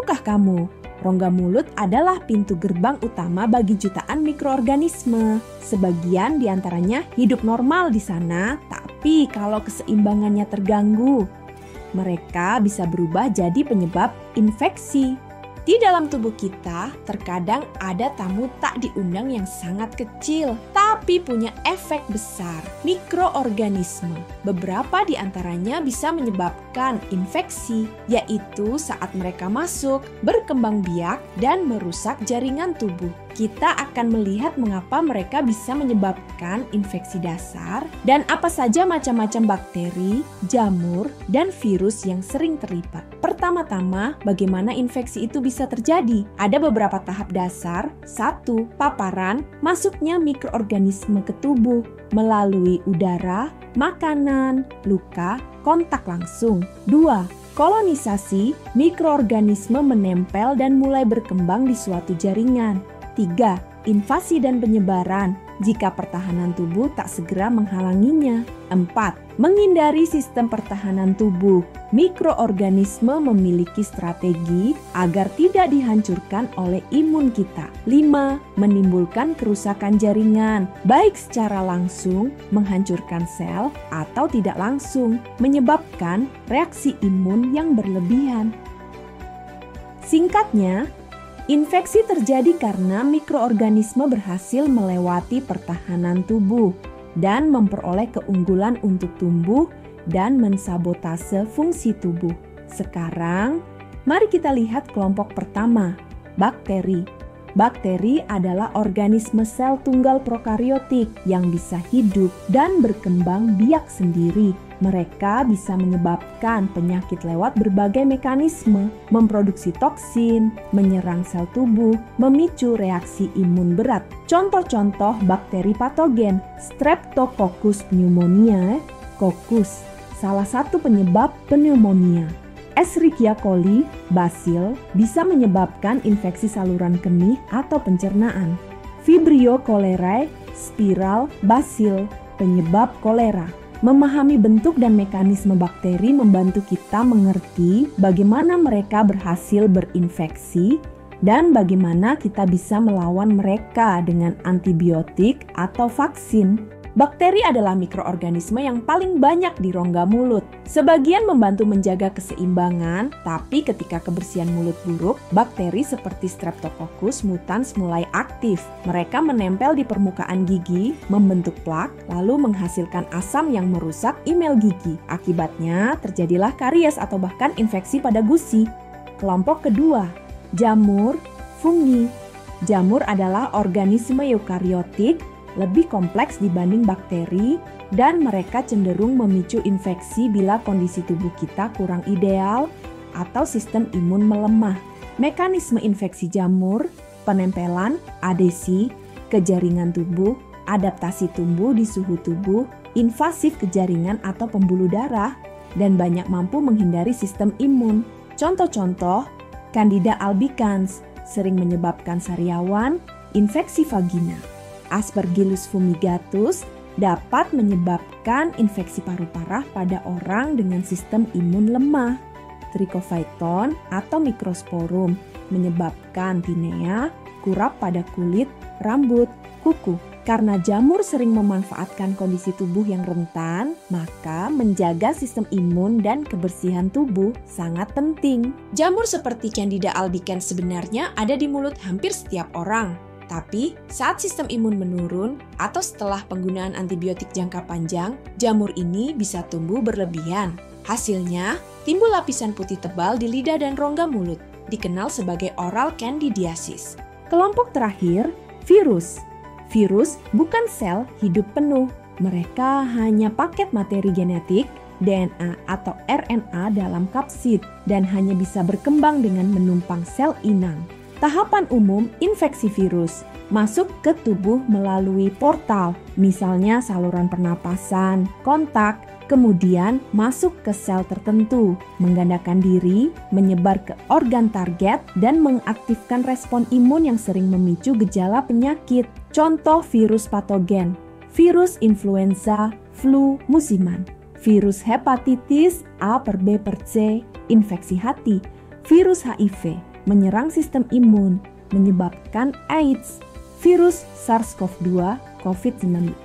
Tahukah kamu, rongga mulut adalah pintu gerbang utama bagi jutaan mikroorganisme. Sebagian diantaranya hidup normal di sana, tapi kalau keseimbangannya terganggu, mereka bisa berubah jadi penyebab infeksi. Di dalam tubuh kita, terkadang ada tamu tak diundang yang sangat kecil, tapi punya efek besar, mikroorganisme. Beberapa di antaranya bisa menyebabkan infeksi, yaitu saat mereka masuk, berkembang biak, dan merusak jaringan tubuh. Kita akan melihat mengapa mereka bisa menyebabkan infeksi dasar dan apa saja macam-macam bakteri, jamur, dan virus yang sering terlibat. Pertama-tama, bagaimana infeksi itu bisa terjadi? Ada beberapa tahap dasar. 1. Paparan, masuknya mikroorganisme ke tubuh melalui udara, makanan, luka, kontak langsung. 2. Kolonisasi, mikroorganisme menempel dan mulai berkembang di suatu jaringan. 3. Invasi dan penyebaran, jika pertahanan tubuh tak segera menghalanginya. 4. Menghindari sistem pertahanan tubuh. Mikroorganisme memiliki strategi agar tidak dihancurkan oleh imun kita. 5. Menimbulkan kerusakan jaringan, baik secara langsung menghancurkan sel atau tidak langsung, menyebabkan reaksi imun yang berlebihan. Singkatnya, infeksi terjadi karena mikroorganisme berhasil melewati pertahanan tubuh dan memperoleh keunggulan untuk tumbuh dan mensabotase fungsi tubuh. Sekarang, mari kita lihat kelompok pertama, bakteri. Bakteri adalah organisme sel tunggal prokariotik yang bisa hidup dan berkembang biak sendiri. Mereka bisa menyebabkan penyakit lewat berbagai mekanisme, memproduksi toksin, menyerang sel tubuh, memicu reaksi imun berat. Contoh-contoh bakteri patogen, Streptococcus pneumonia, kokus, salah satu penyebab pneumonia. Escherichia coli, basil, bisa menyebabkan infeksi saluran kemih atau pencernaan. Vibrio cholerae, spiral, basil, penyebab kolera. Memahami bentuk dan mekanisme bakteri membantu kita mengerti bagaimana mereka berhasil berinfeksi dan bagaimana kita bisa melawan mereka dengan antibiotik atau vaksin. Bakteri adalah mikroorganisme yang paling banyak di rongga mulut. Sebagian membantu menjaga keseimbangan, tapi ketika kebersihan mulut buruk, bakteri seperti Streptococcus mutans mulai aktif. Mereka menempel di permukaan gigi, membentuk plak, lalu menghasilkan asam yang merusak email gigi. Akibatnya, terjadilah karies atau bahkan infeksi pada gusi. Kelompok kedua, jamur, fungi. Jamur adalah organisme eukariotik, lebih kompleks dibanding bakteri, dan mereka cenderung memicu infeksi bila kondisi tubuh kita kurang ideal atau sistem imun melemah. Mekanisme infeksi jamur, penempelan, adesi, ke jaringan tubuh, adaptasi tumbuh di suhu tubuh, invasif ke jaringan atau pembuluh darah, dan banyak mampu menghindari sistem imun. Contoh-contoh, Candida albicans, sering menyebabkan sariawan, infeksi vagina. Aspergillus fumigatus dapat menyebabkan infeksi paru parah pada orang dengan sistem imun lemah. Trichophyton atau Microsporum menyebabkan tinea, kurap pada kulit, rambut, kuku. Karena jamur sering memanfaatkan kondisi tubuh yang rentan, maka menjaga sistem imun dan kebersihan tubuh sangat penting. Jamur seperti Candida albicans sebenarnya ada di mulut hampir setiap orang. Tapi, saat sistem imun menurun atau setelah penggunaan antibiotik jangka panjang, jamur ini bisa tumbuh berlebihan. Hasilnya, timbul lapisan putih tebal di lidah dan rongga mulut, dikenal sebagai oral candidiasis. Kelompok terakhir, virus. Virus bukan sel hidup penuh. Mereka hanya paket materi genetik, DNA atau RNA dalam kapsid, dan hanya bisa berkembang dengan menumpang sel inang. Tahapan umum infeksi virus, masuk ke tubuh melalui portal, misalnya saluran pernapasan, kontak, kemudian masuk ke sel tertentu, menggandakan diri, menyebar ke organ target, dan mengaktifkan respon imun yang sering memicu gejala penyakit. Contoh virus patogen, virus influenza, flu musiman, virus hepatitis A per B per C, infeksi hati, virus HIV, menyerang sistem imun, menyebabkan AIDS. Virus SARS-CoV-2, COVID-19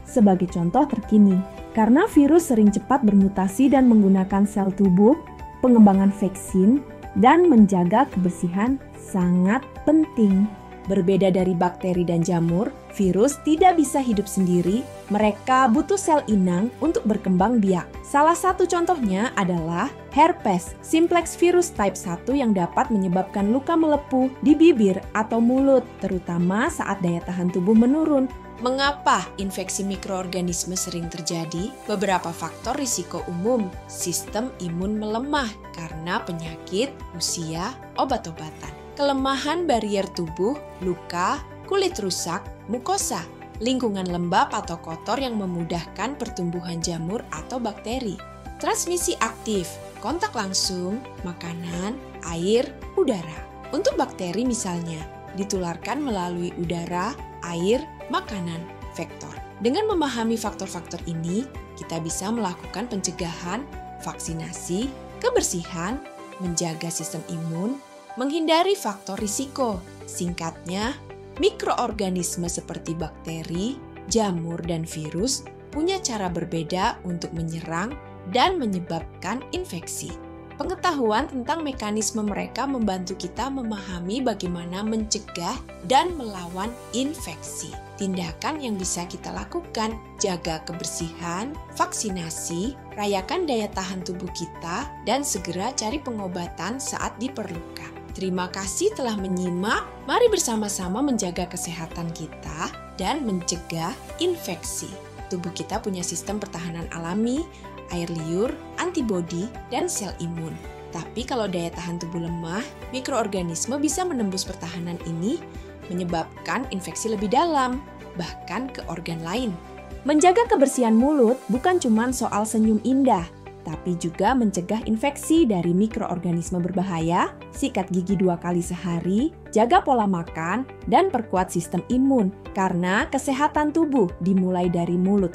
sebagai contoh terkini. Karena virus sering cepat bermutasi dan menggunakan sel tubuh, pengembangan vaksin dan menjaga kebersihan sangat penting. Berbeda dari bakteri dan jamur, virus tidak bisa hidup sendiri. Mereka butuh sel inang untuk berkembang biak. Salah satu contohnya adalah herpes simplex virus type 1 yang dapat menyebabkan luka melepuh di bibir atau mulut, terutama saat daya tahan tubuh menurun. Mengapa infeksi mikroorganisme sering terjadi? Beberapa faktor risiko umum. Sistem imun melemah karena penyakit, usia, obat-obatan. Kelemahan barrier tubuh, luka, kulit rusak, mukosa, lingkungan lembab atau kotor yang memudahkan pertumbuhan jamur atau bakteri. Transmisi aktif, kontak langsung, makanan, air, udara. Untuk bakteri misalnya, ditularkan melalui udara, air, makanan, vektor. Dengan memahami faktor-faktor ini, kita bisa melakukan pencegahan, vaksinasi, kebersihan, menjaga sistem imun, menghindari faktor risiko. Singkatnya, mikroorganisme seperti bakteri, jamur, dan virus punya cara berbeda untuk menyerang dan menyebabkan infeksi. Pengetahuan tentang mekanisme mereka membantu kita memahami bagaimana mencegah dan melawan infeksi. Tindakan yang bisa kita lakukan: jaga kebersihan, vaksinasi, rayakan daya tahan tubuh kita, dan segera cari pengobatan saat diperlukan. Terima kasih telah menyimak. Mari bersama-sama menjaga kesehatan kita dan mencegah infeksi. Tubuh kita punya sistem pertahanan alami, air liur, antibodi, dan sel imun. Tapi kalau daya tahan tubuh lemah, mikroorganisme bisa menembus pertahanan ini, menyebabkan infeksi lebih dalam, bahkan ke organ lain. Menjaga kebersihan mulut bukan cuma soal senyum indah, tapi juga mencegah infeksi dari mikroorganisme berbahaya, sikat gigi 2 kali sehari, jaga pola makan, dan perkuat sistem imun. Karena kesehatan tubuh dimulai dari mulut.